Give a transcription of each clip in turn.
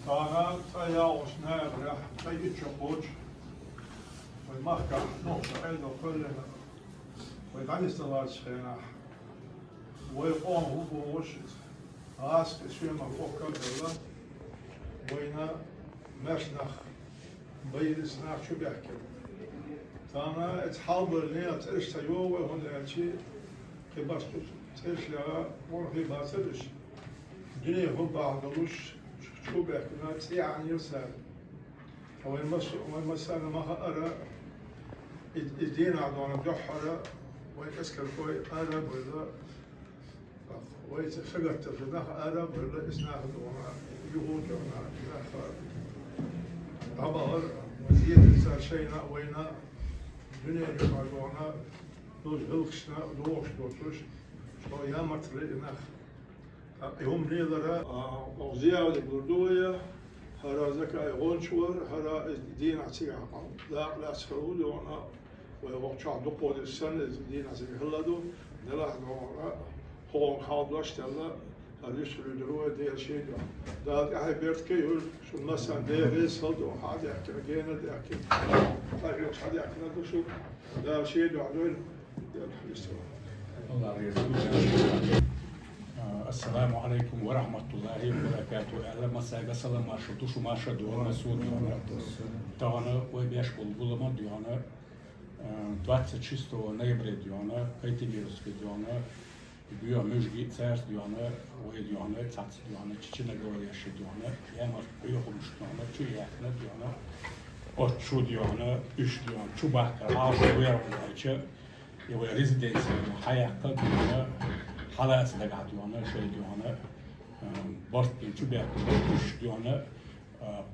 Tana taja snära, tajit chobot. Och marka något äldre följande. Och ganska ställt skena. Och jag hur på oss. Rask svimma fockar della. Och ina märsnach. Beides nach Chubek. Tana ett halber ner till Stajowe och det är kibastus. Tesla och hibatus. Dine hubba dalus Chubek na تسعة يسار. هو المسألة ما أرى الدين عدوان بجحرة ويتسكر كوي أرى ولا ويتخلق تفناه أرى ولا إسناه دوما يهود ونا آخر. عبار وزيد إنسان شينا وينا دنيا يقعدونا دوش هلكشنا دوش دوش شو يامر ترينا يوم نيذرا وزيادة بردوية هرا زكاة غونشور هرا دين عتيق لا تخلود وانا ووقتها دقود السنة دين عتيق هلادو نلا دونا هون خالداش تلا هريش ردروه دير شيء دا أهل بيرت كيول شو مثلا ديريس هلدو حاجة كنا جينا ده كي طيب حاجة كنا دوشو دا شيء دو عدول دير حليستوا الله يرزقك. السلام عليكم ورحمة الله وبركاته. أهلا مساء السلام ما شو شو ما شو دونا سود دونا تانا ويبيش بولبولما دونا 26 ноября دونا كايتيميرسك دونا بيا مجدي سارس دونا ويدونا تاعت دونا تشينا غورياش دونا يامر بيوخمش دونا تشي ياخنا دونا أو دونا إيش دونا شو باكر عاوز ويرجع يبغى ريزيدنسي حياة دونا حالا استدعى دونا شيء دونا برد بين شو بيعمل إيش دونا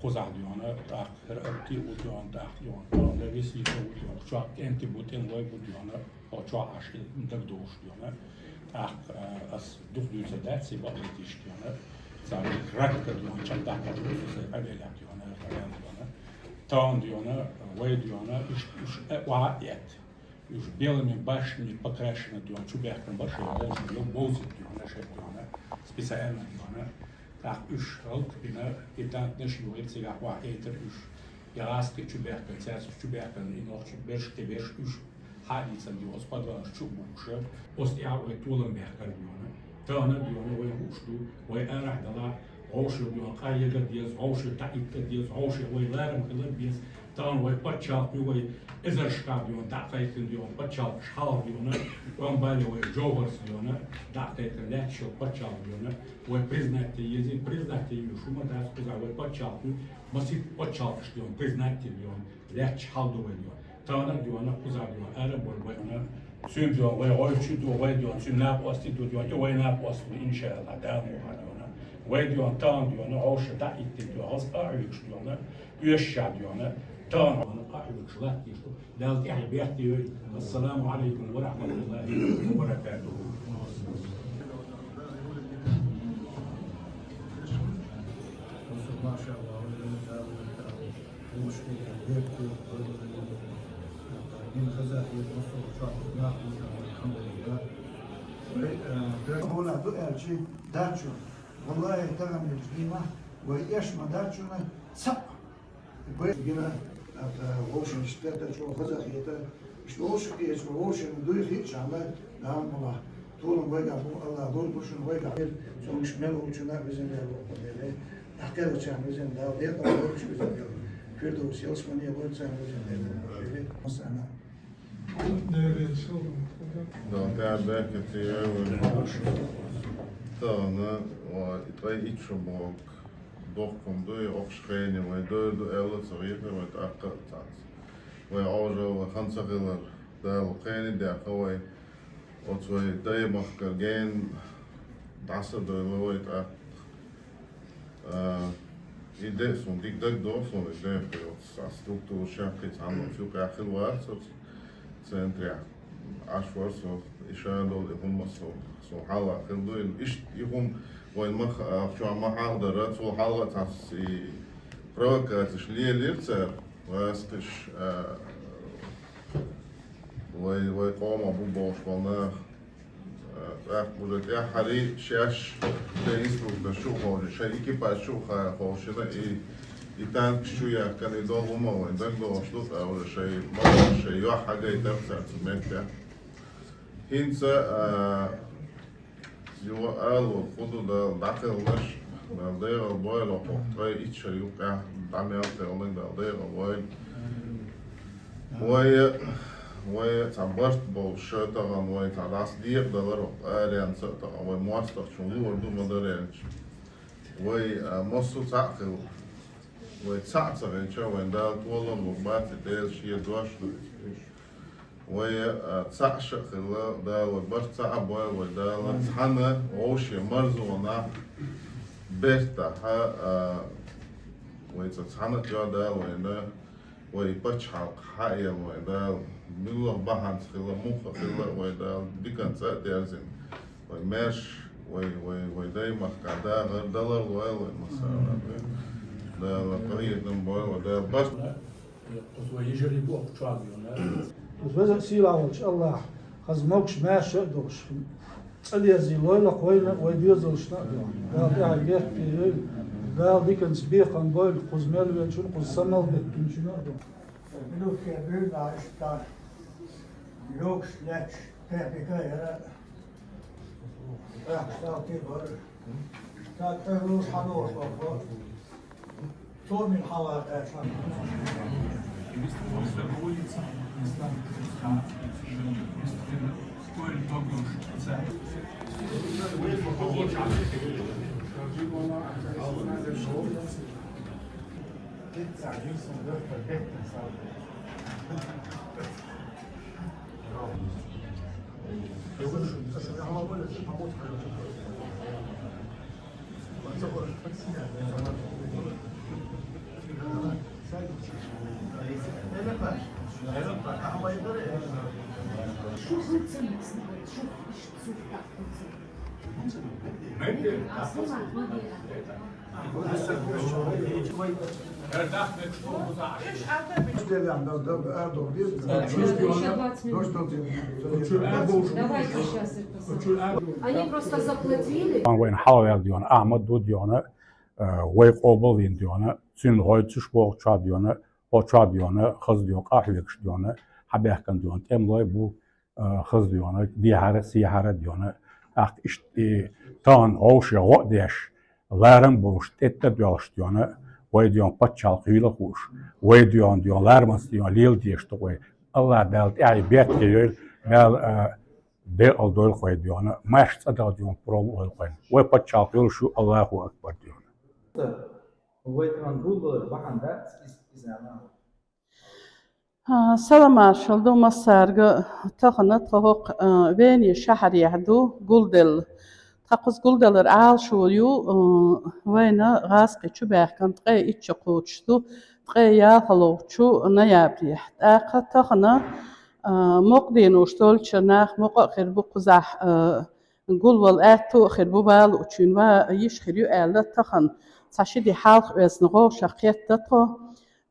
قزع دونا آخر أبتي ودونا دونا دونا لبيسي ودونا شو أنت بوتين واي ودونا أو شو عشان مدردوش دونا أس دخلوا زدات سباق لتيش دونا زار ركض دونا شن دعك دونا سأبيلا دونا فريان دونا تان دونا واي دونا إيش وعيت już białymi baśćmi pokraszone doon czubierkiem baszyle, że ją bozy doon, że doon, specjalne doon, tak już rok bina i tak nie siło jest jak ła eter już jaraskie czubierkiem, cers czubierkiem i noch czubierski wiesz już halica doon, spadła czubuksze, ostiały tulenberger doon, to ona doon, oj husztu, oj erach dala, hoşu doon, kayega diyoruz, hoşu taikta diyoruz, hoşu oj larım kılır biz. Tan ve paçal diyor, ezerşka diyor, dakikten diyor, paçal şal diyor, on böyle ve jovers diyor, dakikten lekşo paçal diyor, ve priznati yezi, priznati diyor, şu mu ders kızar ve paçal diyor, basit paçal diyor, priznati diyor, lekş hal diyor, tana diyor, ne kızar diyor, Arap ve ona, süm diyor, ve oyçu diyor, ve diyor, süm ne yapası diyor, ve ne yapası inşallah devam diyor, ve diyor, tan diyor, ne hoşa dakikten diyor, az ağırlık diyor, üyeşşa diyor, تمام أنا قاعد بشلاتي دالت يعني بيحكي السلام عليكم ورحمة الله وبركاته. ما شاء الله من خزائن مصر وشعبنا الحمد لله. هنا دؤل شيء دارشو والله تغني الجنيمة وإيش ما دارشونا سق. بيجينا ووشن شتات شو خزاخيتا شو وشكي شو ووشن دوي خيت شامل نعم الله طولهم ويقع الله دول بوشن ويقع شو مش مل وشنا بزين ده وقبله أحكي له شام بزين ده وده طبعا وش بزين ده فردوس يلسمني أقول شام بزين ده مثلا Dan där verket är över Tana och tre itchobok dokom do je opschrijnen, wij do ellet zo even met akkatat. Wij alzo hansageler daar geen daar gewoon wat wij daar mag geen dassen door nooit idee zo'n dik door zo'n idee voor structuur schakelt aan of je krijgt heel wat zo centra ashwar zo is er door de hond zo hala heel door is je hond وين مخ شو ما حاضرت وحلقة تحسي بروكاتش ليه ليرتر واسكش وي قوم أبو باش والله أخبرت يا حري شاش فيسبوك بشو خوش شيء كي بشو خوش ده يتان شوية كان يدور وما ويندن دوشلوت أو شيء ما شيء يا حاجة يتفسر سمعت هنسا يو قال وخدوا ده داخل لش ده البوي لو قطعي إيش يوقع دعمي أكتر ده البوي وي تعبرت بوشتغل وي تعلاس ديق دلر آليان سأتغل وي مواستر شنو وردو مدرينش وي مصو تعقل وي تعصر إن شاء وين دال طولن وبات ديل شيء دوش وي تعشق خلا دال وبرت تعب وي دال تحنا وشي مرزو ونا بيرتا ها وي تحنا جا دال وين ويبتشحق حقيا ويدال ملوه بحن خلا مخ خلا ويدال ديكن سأتيرزين ويماش ويدايما قادا غير دلر ويل مثلا دال قرية نمبوي ودال بس قصوى يجري بوق شاديونا وزوجة سيلا إن شاء الله خزموكش ماشي دوش اللي يزيلوي لك ويديوزل شنا قال يا عجيت في قال ديكن سبيق عن قول قزمال وينشون قزمال بيتم شنو Minut gebühren ist dann Jungs jetzt Techniker, staat die voor. Dat roos gaan oorlogen. Zo min halen het van. Они просто заплатили. وين حاول ديونا أحمد دو ديونا ويق أوبل ديونا سين غايتش بوق شاد ديونا أو شاد ديونا خز ديونا قاحيكش ديونا حبيه كان ديونا تملاي بو خز ديونا دي حارة سي حارة ديونا أخ إشت تان عوش غو ديش لارم بوش تيتا ديوش ديونا وي ديون باتشال قيلة خوش وي ديون لارمس ديون ليل ديش توي الله دالت أي بيت كيل دال دل الدول خوي ديونا ما يشتغل ديون برول خوي وي باتشال قيل شو الله أكبر ديونا سلام شلدو مسارغ تخنا تخوق ويني شهر يحدو قلدل تقص قلدلر عال شويو وينا غاسقي شو بيحكن تقي إتش قوتشتو تقي ياهلو شو نيابريح تاقا تخنا مقدينو شتول شناخ مقاخر بقزح نقول والآتو خربو بالو چون و يشخريو آلة تخن تشدي حالق ويسنغو شقيت تطو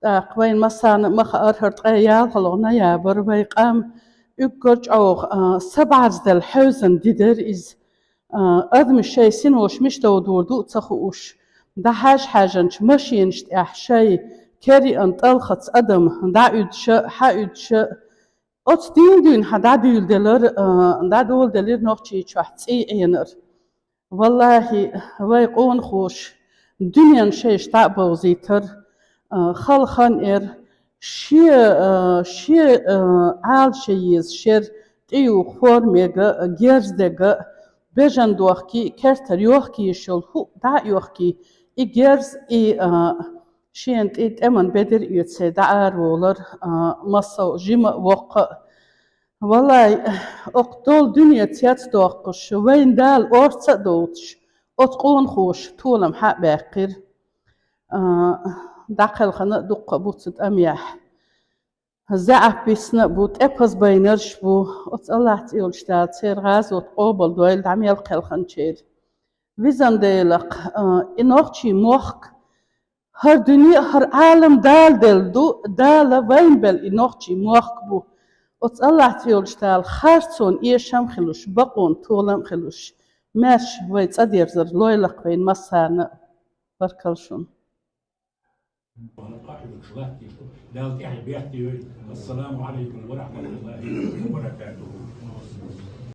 قوين مثلا مخ أرهرت قيال خلونا يا بروي قام يقرج أو 7,000 ديدر إز أدم الشيء سنوش مش تودور دو تخوش ده حاجة مشينش أحشي كري أن تلخت أدم دعود شا حاود شا أت دين هدا دول دلر دا دول دلر نوشي شحتي إنر والله ويقون خوش دنيا شيء تعبوا زيتر خلخان شي عال شيز شر تيو خور ميغا جيرز دغا بجن دوخكي كرتر يوخكي شول هو دا يوخكي اي جيرز اي شينت اي امن بدر يتسي دا رولر مصو جيم وق والله اقتول دنيا تيات دوقش وين دال اورتا دوتش اتقون خوش طولم حق باقر داخل خنا دق بوت أميح زعف بيسنا بوت أبز بينرش بو أت الله تقول شتات سير غاز وتقابل دويل دعمي القل خنشير ويزن ديلق إنوخشي موخك هر دنيا هر عالم دال دل دو دال وين بل إنوخشي موخك بو أتس الله تيولشتال خارتون إيشام خلوش بقون طولم خلوش ماش ويت أدير زر لويلق بين مسارنا بركلشون السلام عليكم ورحمة الله وبركاته